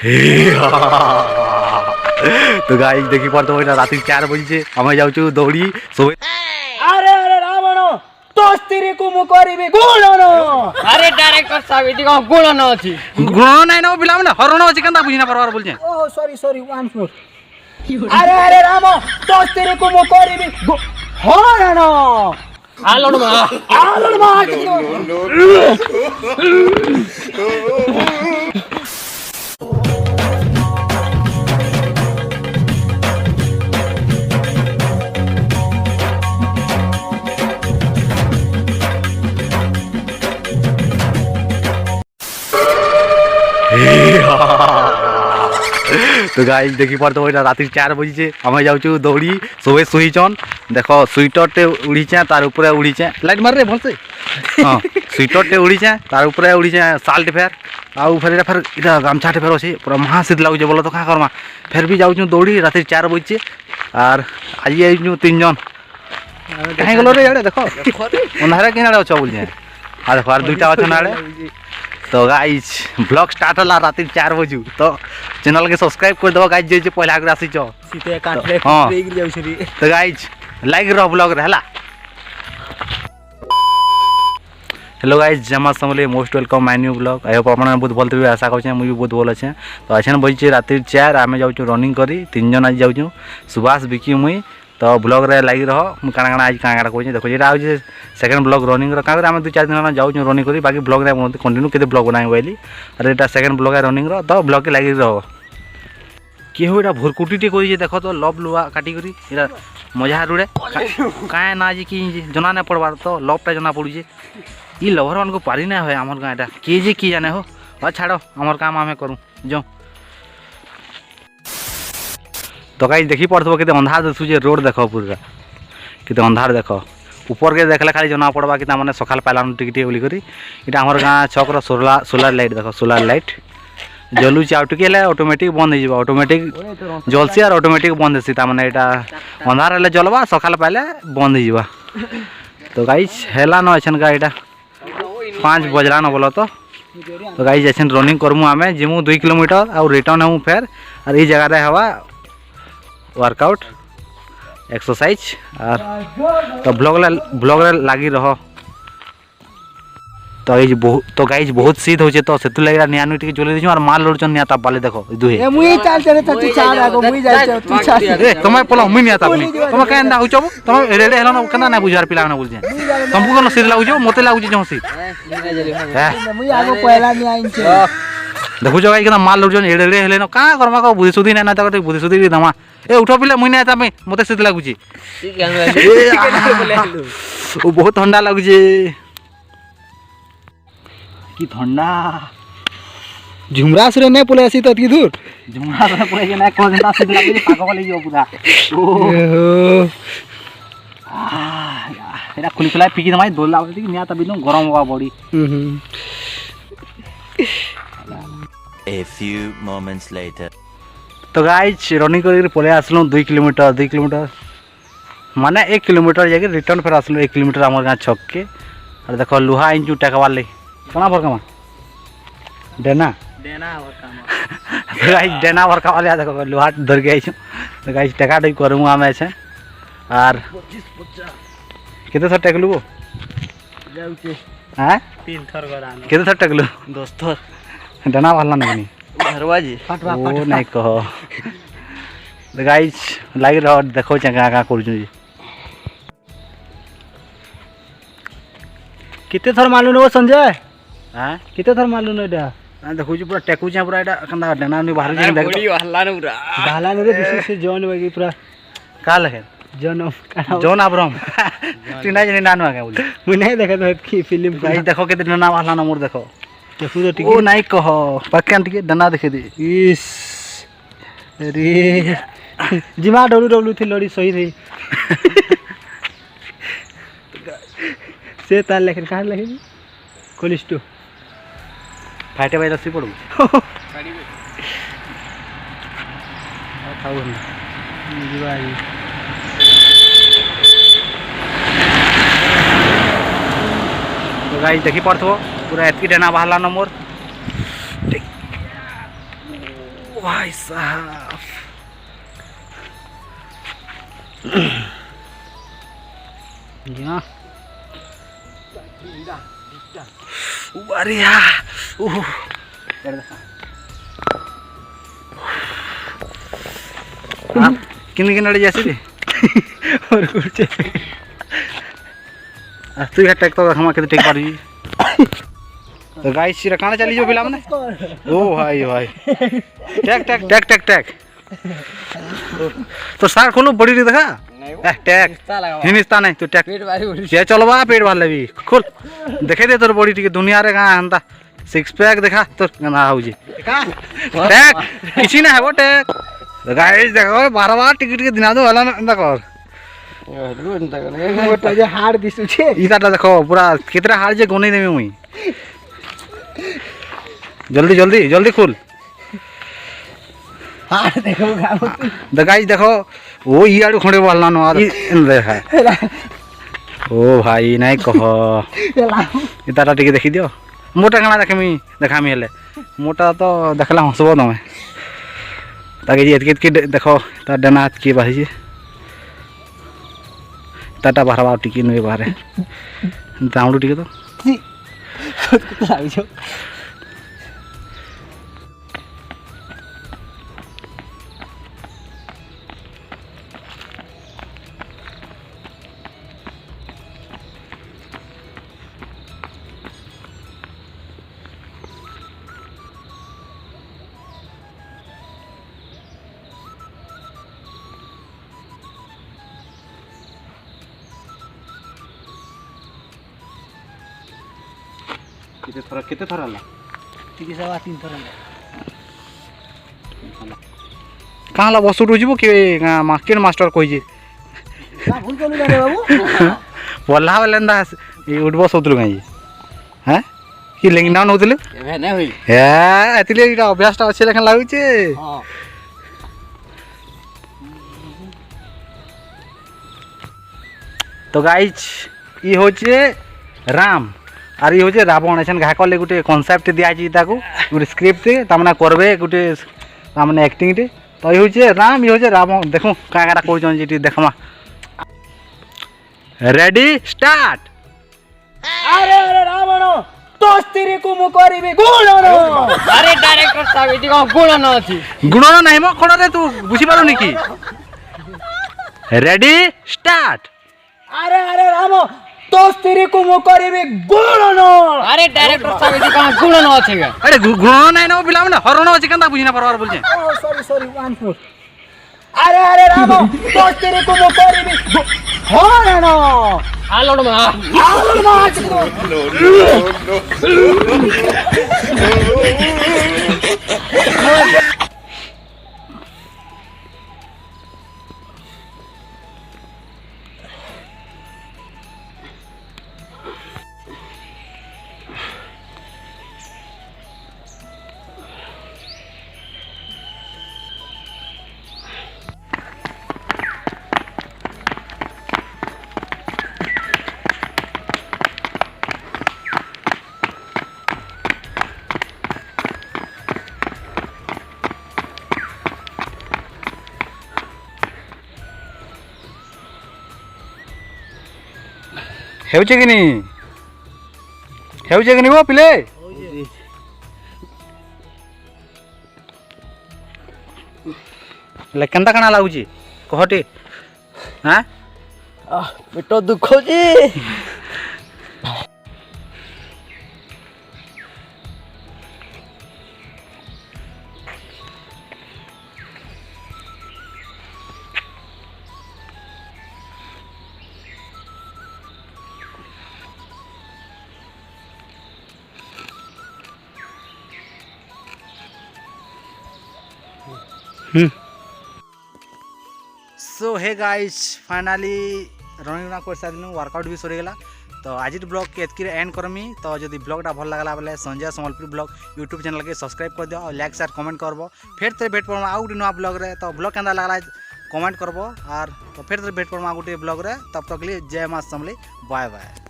तो गाइस देखि पर तो रात 4 बजे आम जाऊँ दौड़ी सब। अरे अरे रावण तो स्त्री को मु करबी गुणन। अरे डायरेक्टर साहब इति को गुणन अछि गुण नै न बिला माने हरण अछि केनता बुझिना परवार बोल जे। Oh sorry sorry once more. अरे अरे राम तो स्त्री को मु करबी हरण। आलोड मा तो गाइस देखि पर तो रात 4 बजे आम जाऊँ दौड़ी सब शुईचन देख स्वेटर टे उड़ीचे तार ऊपर उड़ीचे लाइट मार रे भलसे। हाँ स्वेटर टे उड़ीचे तार ऊपर उड़ीचे साल्ट फेर आउ फेर फेर इटा गामछाटे फेर अच्छे पूरा महाशीत लगुचे बोलो तो क्या करमा फेर भी जाऊँ दौड़ी रात 4 बजे और आज आइनु 3 जन कहीं गलो रे देख अंधारे कि अच्छे बोल हाँ देखो 2टा अच्छे ना। तो गाइस ब्लॉग स्टार्ट होला रात 4 बजे तो चैनल के सब्सक्राइब कर दो गाइस जे पहले आगे आसी छ सीते काटले हाँ। गिर जाउ छरी। तो गाइस लाइक रहो ब्लॉग रे हला। हेलो गाइस जमा समले most welcome my new blog. I hope आपन बहुत भल तबे आशा करछे मुई भी बहुत भल अछि। तो अछन बजे रात 4 आमे जाउ रनिंग करी 3 जन आज जाउ सुभाष विकी मुई। तो ब्लॉग रे लाइक रहो मु काना काना आज काना कहै देखो जेटा हो जे सेकंड ब्लॉग रनिंग रो का आमे 2-4 दिन जाउ रनिंग करी बाकी ब्लॉग रे कंटिन्यू केते ब्लॉग बनाई बोली अरे एटा सेकंड ब्लॉग है रनिंग रो तो ब्लॉग के लाइक रहो कि हो एटा भोरकुटीटे करी देखो तो लव लुआ काटी करी एटा मजा रुड़े काए ना जी कि जना ना पड़बार तो लवटा जना पड़ुजे ई लवर मान को पारी ना होय हमर गाटा के जे की जाने हो आ छाड़ो हमर काम आमे करू जो। तो गाइस देखि पड़थबो केते अंधार दिसु जे रोड देखो पूरा केते अंधार देखो ऊपर के देखले खाली जना पड़बा कि माने सकाल पालान टिकटे बोली करी इटा हमर गां छक रो सोलर लाइट देखो सोलर लाइट जलू चाउ टिकेले ऑटोमेटिक बंद हो जिबा ऑटोमेटिक जलसी और ऑटोमेटिक बंद हेसी ता माने एटा अंधार हेले जलबा सकाल पाले बंद हो जिबा। तो गाइस हेला न अछन का एटा 5 बजला न बोलो तो गाइस अछन रनिंग करमु आमे जिमु 2 किलोमीटर और रिटर्न हमु फेर और ई जगह रे हवा वर्कआउट एक्सरसाइज और तो ब्लॉग रे लागी रहो। तो गाइस बहुत शीत होचे तो सेतु लागरा नियानु टिके जोले दिछु और माल लोडचन नियाता बाले देखो दुहे ए मुई चाल चले तू चाल आगो मुई जाय छ तू चाल ए तमे पला मुई नियाता बनी तमे कांदा होचो तमे रेडे हेलो न कना ना बुझार पिला ना बोलजे तुमको न शीत लागुजो मते लागुजे जो शीत मुई आगो पहला नि आइन छ देखो जो गाइस माल लोडचन एडे हेले न का करमा को बुद्धि सुधी ना ता बुद्धि सुधी दमा ए उठो पिले मुई नियाता में मते शीत लागुजी ओ बहुत ठंडा लागुजे कि ठंडा झुमरा सुरे नै पुले आसी त की दूर झुमरा रे पुले के ना को घंटा शीत लागुजी पागो वाली जो पूरा ओहो एरा खुली खुला पिकी दमाई दोला बोलती कि निया तबी नु गरम होवा body. A few moments later. तो गाइस रनिंग कर पुले आसलो 2 किलोमीटर माने 1 किलोमीटर जाके रिटर्न फिर आसलो 1 किलोमीटर हमर गां छक के और देखो लोहा इंचू टकवा ले कोना भरकमा डेना गाइस डेना भरका वाले देखो लोहा धर के आइछ तो गाइस टका दई करमु आमे छै और 25 केते सर टकलु जाउ के हां 3 थर गरान केते सर टकलु दोस्त डेना वाला नहीं घरवाजी फटवा ओ नहीं कहो तो गाइस लाग रहो देखो चंगा का कर जी किते थर मालूम हो संजय हां किते थर मालूम एटा देखो जी पूरा टेकू छ पूरा एटा कंदा डेना नि बाहर जे देख बॉडी हल्ला न पूरा डाला रे विशेष से जॉन वगी पूरा का लगे जॉन अब्राहम तीना जने नानु आगे बोल मुई नहीं देखत है की फिल्म गाइस देखो के डेना वाला नंबर देखो देखू तो ठीक ओ नहीं कहो पक्का टिके डेना देखे दे इस अरे जिमा डब्ल्यू थी लड़ी सही रही से तार लेखन कहां लगे कोलिस्टो फाटे भाई रसी पड़ू खाऊ जीवाई तो गाइस देखि पड़थो पूरा एतकी डेना बाहला न मोर भाई साहब यहाँ बढ़िया किन किन जैसे थे और कुछ तू यहाँ टेक तो हम केते टेक पारी तो गाइस सिरा काना चली जो फिल्म ने ओ भाई भाई take take take take take तो सार खोलो बड़ी रे देखा टेक हिनिस्ता नहीं तू टेक पेट भारी बोली से चलबा पेट बाल लेबी खोल देखे दे तोर बॉडी टिके दुनिया रे का हंता सिक्स पैक देखा तोर गंदा हो जी टेक किसी ना है वो टेक गाइस देखो 12 बार टिकट के दिना दो वाला ना कर मोटा जे हार दिसु छे इता देखो पूरा कितना हार जे गोने देमी मुई जल्दी जल्दी जल्दी खोल हार देखो गाओ द गाइस देखो वो ई आडू खंडे वाला न आ देखा ओ भाई नहीं कहो इता टिके देखि दियो मोटा गाना देखमी देखामी हेले मोटा तो देखला हसबो तमे ताकि जे एतके देखो ता डनात की बाही टाटा बाहर टिके नई बाहर दाउडू टिके तो लाग छो केते थरा ला टिके सवा 3 थरा कहाँ ला बस उठू जीवो के मार्केट मास्टर कहि जे ना भूल कनु रे बाबू बोला वालेंदा ये उठबो सोतलु गाई हैं कि लेंगना नउतले एबे नै होई हे एतले इटा अभ्यास ता अच्छे लेखन लागु छे हां तो गाइस ई हो छे राम आर ई हो छे रावण एछन घा कले गुटे कांसेप्ट दिया छी ताकू गुटे स्क्रिप्ट तामना करबे गुटे तामने एक्टिंग टे तो ई हो छे राम ई हो छे रावण देखो का का कहउ छन जेटी देखमा रेडी स्टार्ट अरे अरे रावण दोस्ती को मु करिबे गुणन अरे डायरेक्टर साहब इति को गुण न अछि गुणन नाही म खड़ रे तू बुझी पारो नी की रेडी स्टार्ट अरे अरे राम दोस्ती को मु करिबे गुणन अरे डायरेक्टर साहब इति को गुण न अछि अरे गुणन नाही न बिला माने हरण अछि कंदा बुझिना परवार बोल छे ओ सॉरी सॉरी 1 4 अरे अरे राम दोस्ती को मु करिबे हरण हालोड मा हाल माच हेउचे कि नी हेउचे कि नी वो पिले ले केंता कना लागुची कहटे हां पेट दुखो जी सो हे गाइस फाइनली रनिंग ना कर सारिनु वर्कआउट भी सरी गला तो आज ब्लॉग के एतकी एंड करमी तो जदि ब्लॉगटा भल लागला बेले Sanjay Sambalpur blog YouTube channel के सब्सक्राइब कर दियो और लाइक शेयर कमेंट करबो फिर ते भेट परमा आ गुटे नवा ब्लॉग रे तो ब्लॉग केंदा लागला कमेंट करबो और तो फिर ते भेट परमा आ गुटे ब्लॉग रे तब तक के लिए जय मां समले बाय बाय।